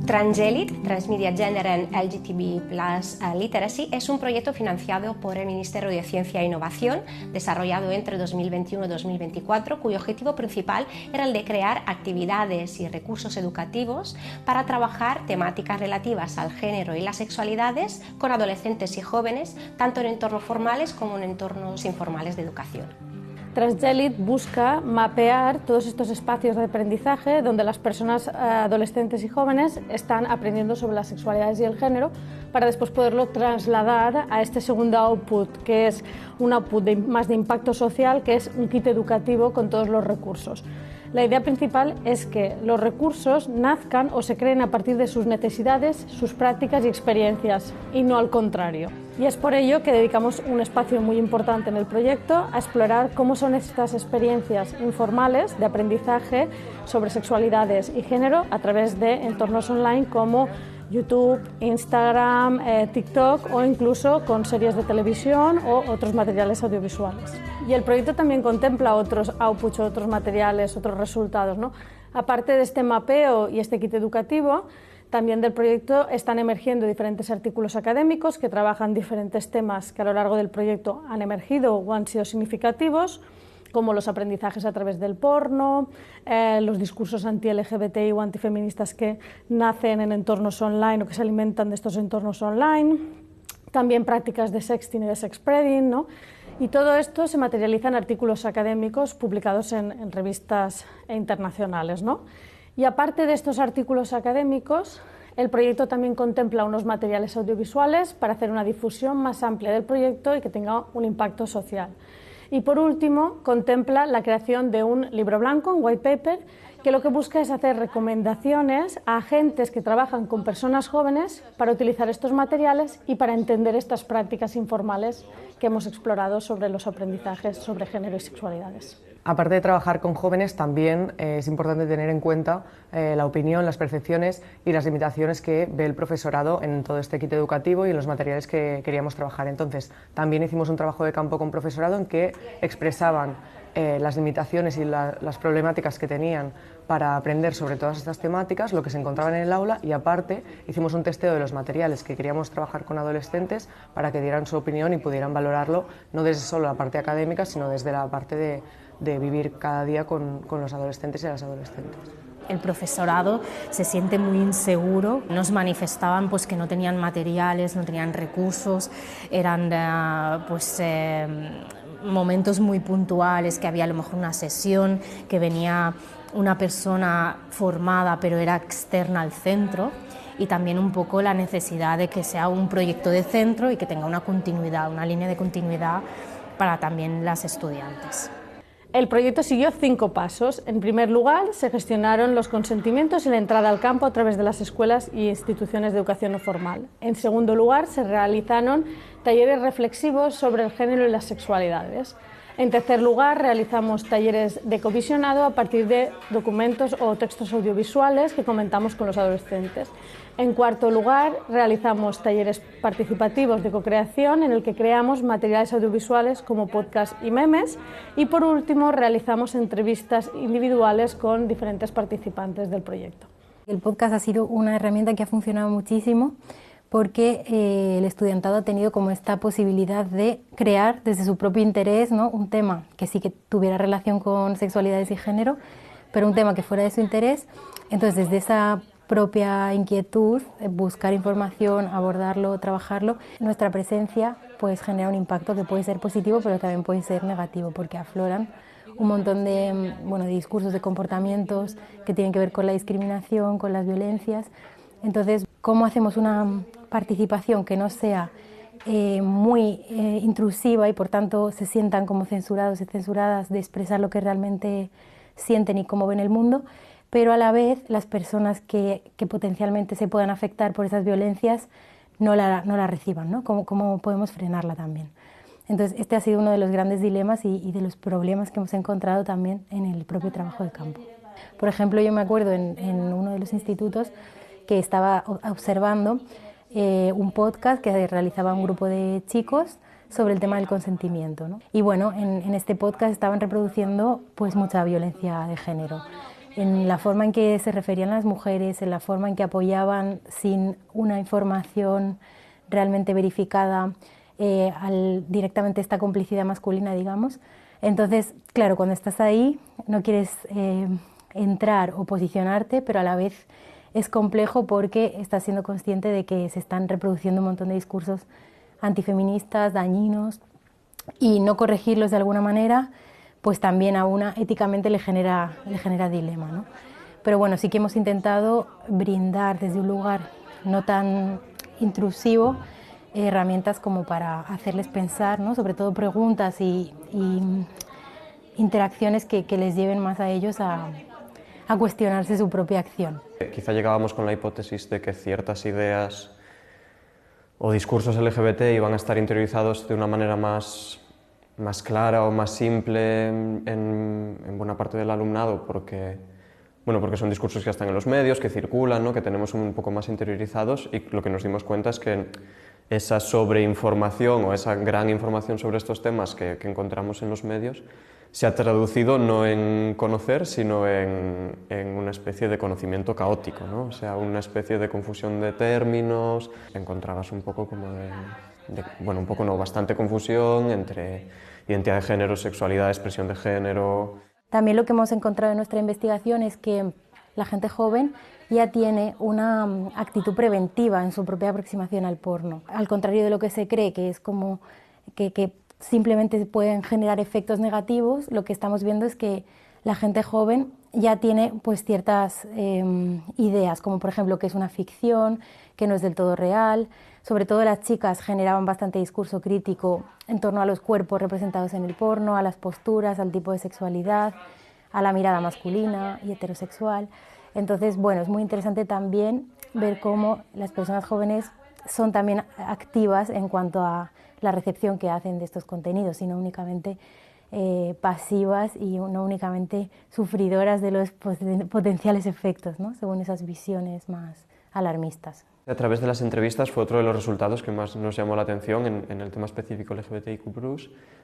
Trangelit, Transmedia Gender and LGTB+ Literacy, es un proyecto financiado por el Ministerio de Ciencia e Innovación, desarrollado entre 2021 y 2024, cuyo objetivo principal era el de crear actividades y recursos educativos para trabajar temáticas relativas al género y las sexualidades con adolescentes y jóvenes, tanto en entornos formales como en entornos informales de educación. Transgelit busca mapear todos estos espacios de aprendizaje donde las personas adolescentes y jóvenes están aprendiendo sobre las sexualidades y el género para después poderlo trasladar a este segundo output, que es un output más de impacto social, que es un kit educativo con todos los recursos. La idea principal es que los recursos nazcan o se creen a partir de sus necesidades, sus prácticas y experiencias, y no al contrario. Y es por ello que dedicamos un espacio muy importante en el proyecto a explorar cómo son estas experiencias informales de aprendizaje sobre sexualidades y género a través de entornos online como YouTube, Instagram, TikTok o incluso con series de televisión o otros materiales audiovisuales. Y el proyecto también contempla otros outputs, otros materiales, otros resultados, ¿no? Aparte de este mapeo y este kit educativo, también del proyecto están emergiendo diferentes artículos académicos que trabajan diferentes temas que a lo largo del proyecto han emergido o han sido significativos, como los aprendizajes a través del porno, los discursos anti-LGBTI o antifeministas que nacen en entornos online o que se alimentan de estos entornos online, también prácticas de sexting y de sexspreading, ¿no? Y todo esto se materializa en artículos académicos publicados en revistas internacionales, ¿no? Y aparte de estos artículos académicos, el proyecto también contempla unos materiales audiovisuales para hacer una difusión más amplia del proyecto y que tenga un impacto social. Y por último, contempla la creación de un libro blanco, un white paper, que lo que busca es hacer recomendaciones a agentes que trabajan con personas jóvenes para utilizar estos materiales y para entender estas prácticas informales que hemos explorado sobre los aprendizajes sobre género y sexualidades. Aparte de trabajar con jóvenes, también es importante tener en cuenta la opinión, las percepciones y las limitaciones que ve el profesorado en todo este kit educativo y en los materiales que queríamos trabajar. Entonces, también hicimos un trabajo de campo con profesorado en que expresaban las limitaciones y las problemáticas que tenían para aprender sobre todas estas temáticas, lo que se encontraban en el aula, y aparte hicimos un testeo de los materiales que queríamos trabajar con adolescentes para que dieran su opinión y pudieran valorarlo no desde solo la parte académica, sino desde la parte de vivir cada día con los adolescentes y las adolescentes. El profesorado se siente muy inseguro, nos manifestaban pues, que no tenían materiales, no tenían recursos, eran momentos muy puntuales, que había a lo mejor una sesión, que venía una persona formada pero era externa al centro, y también un poco la necesidad de que sea un proyecto de centro y que tenga una continuidad, una línea de continuidad para también las estudiantes. El proyecto siguió 5 pasos. En primer lugar, se gestionaron los consentimientos y la entrada al campo a través de las escuelas y instituciones de educación no formal. En segundo lugar, se realizaron talleres reflexivos sobre el género y las sexualidades. En tercer lugar, realizamos talleres de covisionado a partir de documentos o textos audiovisuales que comentamos con los adolescentes. En cuarto lugar, realizamos talleres participativos de co-creación en el que creamos materiales audiovisuales como podcast y memes. Y por último, realizamos entrevistas individuales con diferentes participantes del proyecto. El podcast ha sido una herramienta que ha funcionado muchísimo porque el estudiantado ha tenido como esta posibilidad de crear desde su propio interés, ¿no?, un tema que sí que tuviera relación con sexualidades y género, pero un tema que fuera de su interés. Entonces, desde esa propia inquietud, buscar información, abordarlo, trabajarlo, nuestra presencia pues genera un impacto que puede ser positivo, pero también puede ser negativo, porque afloran un montón de discursos, de comportamientos que tienen que ver con la discriminación, con las violencias. Entonces, ¿cómo hacemos una participación que no sea muy intrusiva y por tanto se sientan como censurados y censuradas de expresar lo que realmente sienten y cómo ven el mundo, pero a la vez las personas que potencialmente se puedan afectar por esas violencias no la reciban, ¿no? ¿Cómo podemos frenarla también? Entonces, este ha sido uno de los grandes dilemas y de los problemas que hemos encontrado también en el propio trabajo de campo. Por ejemplo, yo me acuerdo en uno de los institutos que estaba observando un podcast que realizaba un grupo de chicos sobre el tema del consentimiento, ¿no? Y bueno, en este podcast estaban reproduciendo pues mucha violencia de género. en la forma en que se referían a las mujeres, en la forma en que apoyaban sin una información realmente verificada directamente esta complicidad masculina, digamos. Entonces, claro, cuando estás ahí no quieres entrar o posicionarte, pero a la vez es complejo porque estás siendo consciente de que se están reproduciendo un montón de discursos antifeministas, dañinos, y no corregirlos de alguna manera, pues también a una éticamente le genera dilema, ¿no? Pero bueno, sí que hemos intentado brindar desde un lugar no tan intrusivo herramientas como para hacerles pensar, ¿no? Sobre todo preguntas y interacciones que les lleven más a ellos a cuestionarse su propia acción. Quizá llegábamos con la hipótesis de que ciertas ideas o discursos LGBT iban a estar interiorizados de una manera más clara o más simple en buena parte del alumnado, porque son discursos que ya están en los medios, que circulan, ¿no? Que tenemos un poco más interiorizados, y lo que nos dimos cuenta es que esa sobreinformación o esa gran información sobre estos temas que encontramos en los medios se ha traducido no en conocer, sino en una especie de conocimiento caótico, ¿no? O sea, una especie de confusión de términos. Encontrabas un poco como bastante confusión entre identidad de género, sexualidad, expresión de género. También lo que hemos encontrado en nuestra investigación es que la gente joven ya tiene una actitud preventiva en su propia aproximación al porno. Al contrario de lo que se cree, que es como que simplemente pueden generar efectos negativos, lo que estamos viendo es que la gente joven ya tiene pues ciertas ideas, como por ejemplo que es una ficción, que no es del todo real. Sobre todo las chicas generaban bastante discurso crítico en torno a los cuerpos representados en el porno, a las posturas, al tipo de sexualidad, a la mirada masculina y heterosexual. Entonces, bueno, es muy interesante también ver cómo las personas jóvenes son también activas en cuanto a la recepción que hacen de estos contenidos, y no únicamente pasivas y no únicamente sufridoras de los potenciales efectos, ¿no? Según esas visiones más alarmistas. A través de las entrevistas fue otro de los resultados que más nos llamó la atención en el tema específico LGBTIQ+,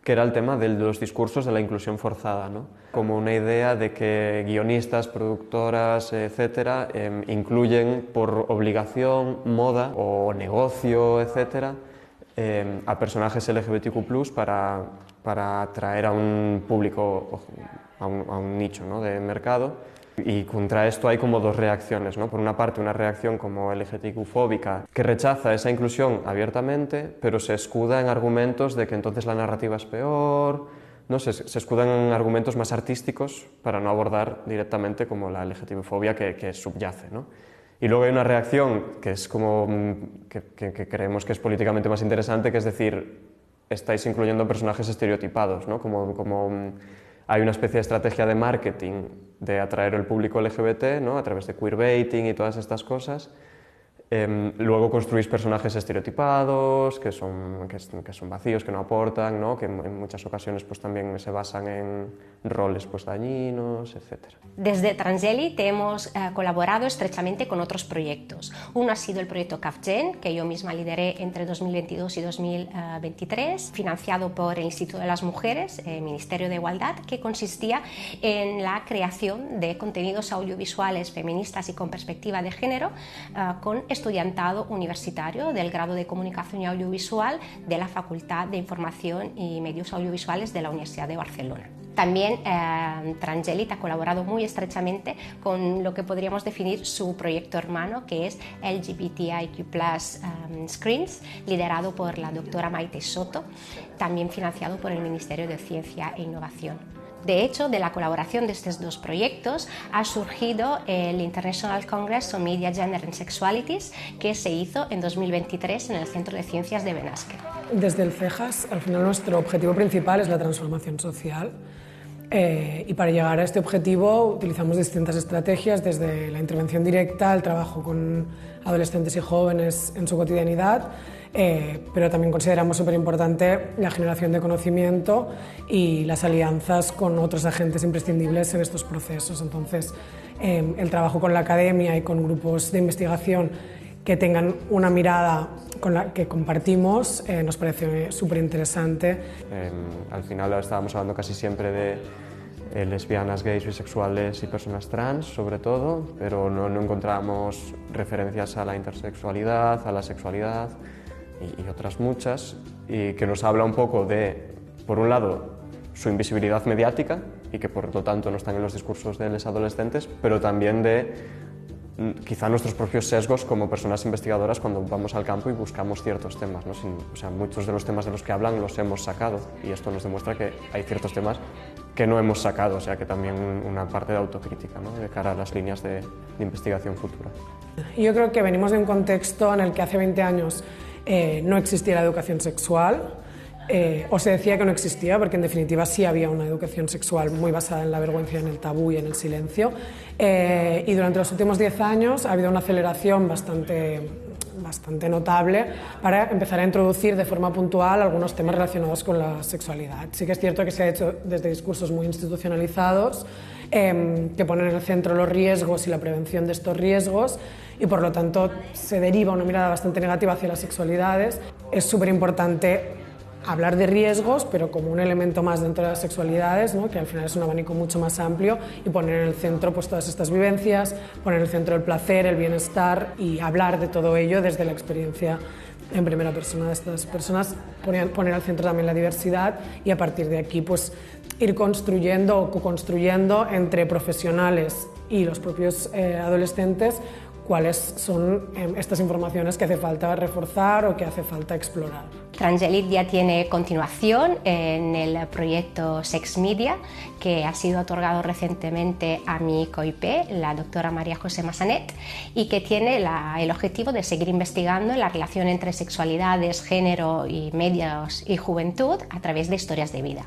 que era el tema de los discursos de la inclusión forzada, ¿no? Como una idea de que guionistas, productoras, etcétera, incluyen por obligación, moda o negocio, etcétera, a personajes LGBTIQ+, para atraer a un público, a un nicho, ¿no? De mercado. Y contra esto hay como dos reacciones, ¿no? Por una parte, una reacción como LGBTQ-fóbica que rechaza esa inclusión abiertamente, pero se escuda en argumentos de que entonces la narrativa es peor, ¿no? Se escudan en argumentos más artísticos para no abordar directamente como la LGBTQ-fobia que subyace, ¿no? Y luego hay una reacción que es como que creemos que es políticamente más interesante, que es decir, estáis incluyendo personajes estereotipados, ¿no? Como hay una especie de estrategia de marketing de atraer al público LGBT, ¿no? A través de queerbaiting y todas estas cosas. Luego construís personajes estereotipados, que son vacíos, que no aportan, ¿no? Que en muchas ocasiones pues, también se basan en roles pues, dañinos, etc. Desde Transgeli hemos colaborado estrechamente con otros proyectos. Uno ha sido el proyecto CAFGEN, que yo misma lideré entre 2022 y 2023, financiado por el Instituto de las Mujeres, Ministerio de Igualdad, que consistía en la creación de contenidos audiovisuales feministas y con perspectiva de género con estudiantado universitario del grado de Comunicación y Audiovisual de la Facultad de Información y Medios Audiovisuales de la Universidad de Barcelona. También Transgeli ha colaborado muy estrechamente con lo que podríamos definir su proyecto hermano, que es LGBTIQ+ Screens, liderado por la doctora Maite Soto, también financiado por el Ministerio de Ciencia e Innovación. De hecho, de la colaboración de estos dos proyectos ha surgido el International Congress on Media, Gender and Sexualities, que se hizo en 2023 en el Centro de Ciencias de Benasque. Desde el CEJAS, al final nuestro objetivo principal es la transformación social. Y para llegar a este objetivo utilizamos distintas estrategias, desde la intervención directa, el trabajo con adolescentes y jóvenes en su cotidianidad, pero también consideramos súper importante la generación de conocimiento y las alianzas con otros agentes imprescindibles en estos procesos. Entonces, el trabajo con la academia y con grupos de investigación que tengan una mirada con la que compartimos nos parece súper interesante. Al final estábamos hablando casi siempre de lesbianas, gays, bisexuales y personas trans, sobre todo, pero no encontramos referencias a la intersexualidad, a la sexualidad y otras muchas, y que nos habla un poco de, por un lado, su invisibilidad mediática y que por lo tanto no están en los discursos de los adolescentes, pero también de quizá nuestros propios sesgos como personas investigadoras cuando vamos al campo y buscamos ciertos temas, ¿no? O sea, muchos de los temas de los que hablan los hemos sacado y esto nos demuestra que hay ciertos temas que no hemos sacado, o sea que también una parte de autocrítica, ¿no? De cara a las líneas de investigación futura. Yo creo que venimos de un contexto en el que hace 20 años no existía la educación sexual, o se decía que no existía, porque en definitiva sí había una educación sexual muy basada en la vergüenza, en el tabú y en el silencio, y durante los últimos 10 años ha habido una aceleración bastante notable para empezar a introducir de forma puntual algunos temas relacionados con la sexualidad. Sí que es cierto que se ha hecho desde discursos muy institucionalizados, que ponen en el centro los riesgos y la prevención de estos riesgos, y por lo tanto se deriva una mirada bastante negativa hacia las sexualidades. Es súper importante hablar de riesgos, pero como un elemento más dentro de las sexualidades, ¿no? Que al final es un abanico mucho más amplio, y poner en el centro pues, todas estas vivencias, poner en el centro el placer, el bienestar, y hablar de todo ello desde la experiencia en primera persona de estas personas, poner al centro también la diversidad, y a partir de aquí pues, ir construyendo o co-construyendo entre profesionales y los propios adolescentes cuáles son estas informaciones que hace falta reforzar o que hace falta explorar. Trangelit ya tiene continuación en el proyecto Sex Media, que ha sido otorgado recientemente a mi COIP, la doctora María José Massanet, y que tiene el objetivo de seguir investigando la relación entre sexualidades, género y medios y juventud a través de historias de vida.